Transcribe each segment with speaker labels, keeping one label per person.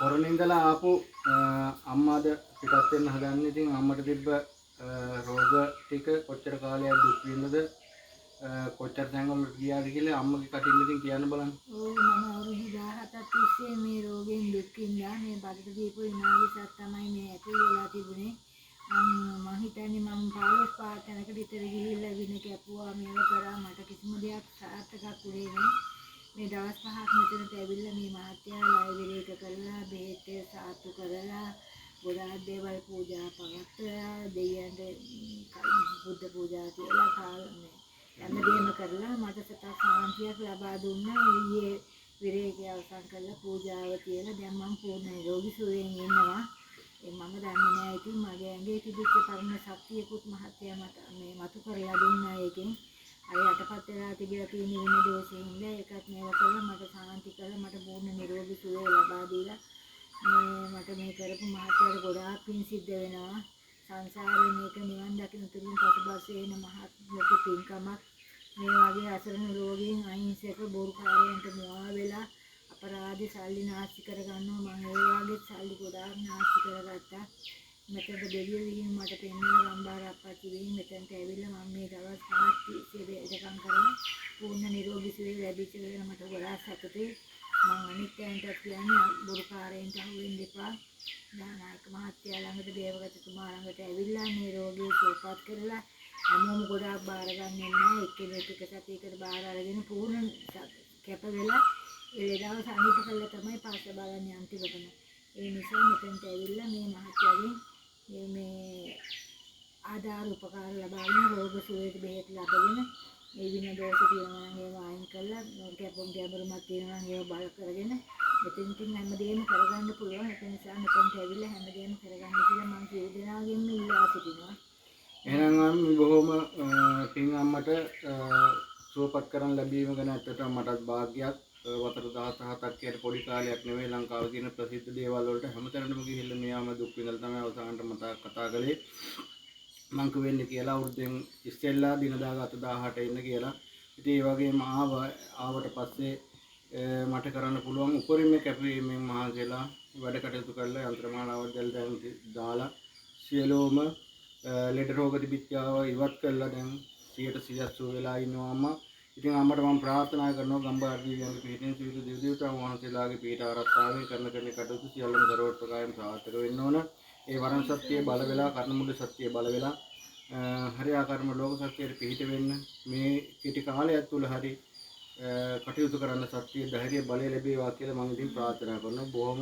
Speaker 1: හොරණ ඉඳලා ආපු අම්මාද පිටත් වෙන්න හදන්නේ. ඉතින් අම්මට තිබ්බ රෝග ටික කොච්චර කාලයක් දුක් විඳද කොච්චර තැන්වලට ගියාද කියලා අම්මගේ කටින් ඉතින් කියන්න බලන්න.
Speaker 2: ඔව් මම අවුරුදු 17ක් තිස්සේ මේ රෝගයෙන් දුක් විඳා මේ බඩට දීපු විනාඩියක් තමයි මේ ඇතුල් වෙලා තිබුණේ. මම හිතන්නේ මම 15 පාට තැනකට විතර ගිහිල්ලා වින කැපුවා මේව කරා මට කිසිම දෙයක් සාර්ථකක් වුණේ නැහැ. මේ දවස් 5ක් මෙතනට ඇවිල්ලා මේ මහත්තයා ලයිබ්‍රරි එක කරලා බෙහෙත් සාතු කරලා ගොඩාක් දේවල් පූජා පවත්වලා දෙවියන්ට බුද්ධ පූජා කියලා කාලේ හැමදේම කරලා මට සතක් සාන්තියක් ලබා දුන්නා. ඊයේ විරේකය අවසන් කරලා පූජාව කියලා දැන් මම පූර්ණ නිරෝගී සුවයෙන් ඉන්නවා. මම දන්නේ නැහැ ඉතින් මගේ ඇඟේ තිබිච්ච පරණ ශක්තියකුත් මහත්තයා මට මේ මතු කරලා දුන්නා. ඒකෙන් අර යටපත් වෙලා තිබිලා තියෙන වෙන දෝෂෙින්ද ඒකත් මේව කරලා මට සාන්ති කරලා මට පූර්ණ නිරෝගී සුවය ලබා දීලා මට මේ කරපු මහත්තයාට ගොඩාක් පින් සිද්ධ වෙනවා. සංසාරේ මේක නිවන් දකින්න තුරුන් පසුබස් වෙන මහත් ලොකු පින්කමක්. මේ වගේ අසරණ රෝගීන් අහිංසක බොරුකාරයන්ට මුවා වෙලා අපරාධ සල්ලි නාස්ති කරගන්නවා. මම ඒ වගේ සල්ලි ගොඩාක් නාස්ති කරගත්තා. මෙතනට දෙවියෝ විහිං මට පෙන්වන ගම්බාර අප්පච්චි විහිං මෙතනට ඇවිල්ලා මම මේ දවස් 5ක් තිස්සේ ඉඳකම් කරලා පූර්ණ නිරෝගී සුවය ලැබිච්ච වෙන මට ගොඩාක් සතුටුයි. මම අනිත් අයන්ට කියන්නේ බොරුකාරයන්ට අහු වෙන්න එපා. දානායක මහත්තයා ළඟට දේවගතතුමා ළඟට ඇවිල්ලා මේ රෝගී සුවපත් කරලා හැමෝම ගොඩාක් බාර ගන්නෙ නැහැ. එක්කෙනෙක් එක සතියකට බාර අරගෙන පූර්ණ කැප වෙලා ඒ ලෙඩාව සනීප කළා තමයි පාස බලන්නේ අන්තිමටම. ඒ නිසා මෙතනට ඇවිල්ලා මේ මහත්තයාගෙන් මේ ආධාර උපකාර ලබාගෙන රෝග සුවයට බෙහෙත් ලබාගෙන මේ වින දෝෂ තියෙනවා නම් ඒවා අයින් කරලා කැපුම් ගැඹුරුමක් තියෙනවා නම් ඒවා බල කරගෙන මෙතෙන්කින් හැමදේම කරගන්න පුළුවන්. ඒ නිසා මෙතනට ඇවිල්ලා හැමදේම කරගන්න කියලා මම සියලු දෙනාගෙන්ම ඉල්ලා සිටිනවා.
Speaker 1: එහෙනම් මම බොහොම පින් අම්මට සුවපත් කරන් ලැබීම ගැන ඇත්තටම මටත් වාග්යක්. වතර 17ක් කියන පොඩි කාලයක් නෙවෙයි ලංකාවේ තියෙන ප්‍රසිද්ධ දේවල් වලට හැමතැනටම ගිහිල්ලා මෙයාම දුක් විඳලා තමයි අවසානට මට කතා කළේ. මං කිව්වෙන්නේ කියලා අවුරුද්දෙන් ඉස්සෙල්ලා දින දාගත්ත 18 ඉන්න කියලා. ඉතින් ඒ වගේම ආවට පස්සේ මට කරන්න පුළුවන් උපරිම කැපවීමෙන් මහන්සියලා වැඩ කටයුතු කරලා යන්ත්‍රමාලාවක් දාලා සියලුම ලෙඩ රෝග තිබිච්චාව ඉවත් කරලා දැන් 100% සුව වෙලා ඉන්නවා අම්මා. ඉතින් අම්මට මම ප්‍රාර්ථනා කරනවා ගම්බාර දීවියන්ගේ පිටින් සිවිසු දෙවියන්ට වහන්සේලාගේ පීඨ ආරක්ෂාවෙන් කරන කටයුතු සියල්ලම දරවට්ටකායම් සාර්ථක වෙන්න ඕන. ඒ වරණ සත්‍යය බල වෙලා කර්ණ මුල සත්‍යය බල වෙලා හරියාකාරම ලෝක සත්‍යයට පිහිට වෙන්න මේ කිටි කාලයක් තුල හරි කටයුතු කරන්න සත්‍ය ධෛර්ය බලය ලැබේවා කියලා මම ඉතින් ප්‍රාර්ථනා කරනවා. බොහොම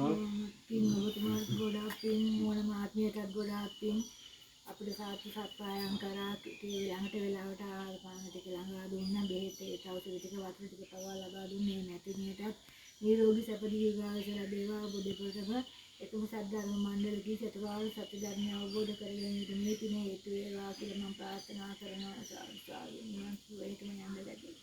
Speaker 2: පින් ඔබතුමාට ගොඩාක් පින් මොනම ආත්මයටත් ගොඩාක් පින් අපිට සාතු සත්පායම් කරා ළඟට වෙලාවට ආහාර පාන ටික ළඟා දුන්නා. බෙහෙත් ఔෂධ ටික වතුර ටික පවා ලබා දුන්නේ නැතිනියටත් නිරෝගී සැප දීර්ඝායුෂ ලැබේවා. ඔබ දෙපොළටම එකම සද්ධර්ම මණ්ඩල කී චතුරාර්ය සත්‍ය ධර්මය අවබෝධ කරගැනීමට මේ පින හේතු වේවා කියලා මම ප්‍රාර්ථනා කරනවා. සාදු සාදු නිවන් සුවයටම යන්න ලැබේ.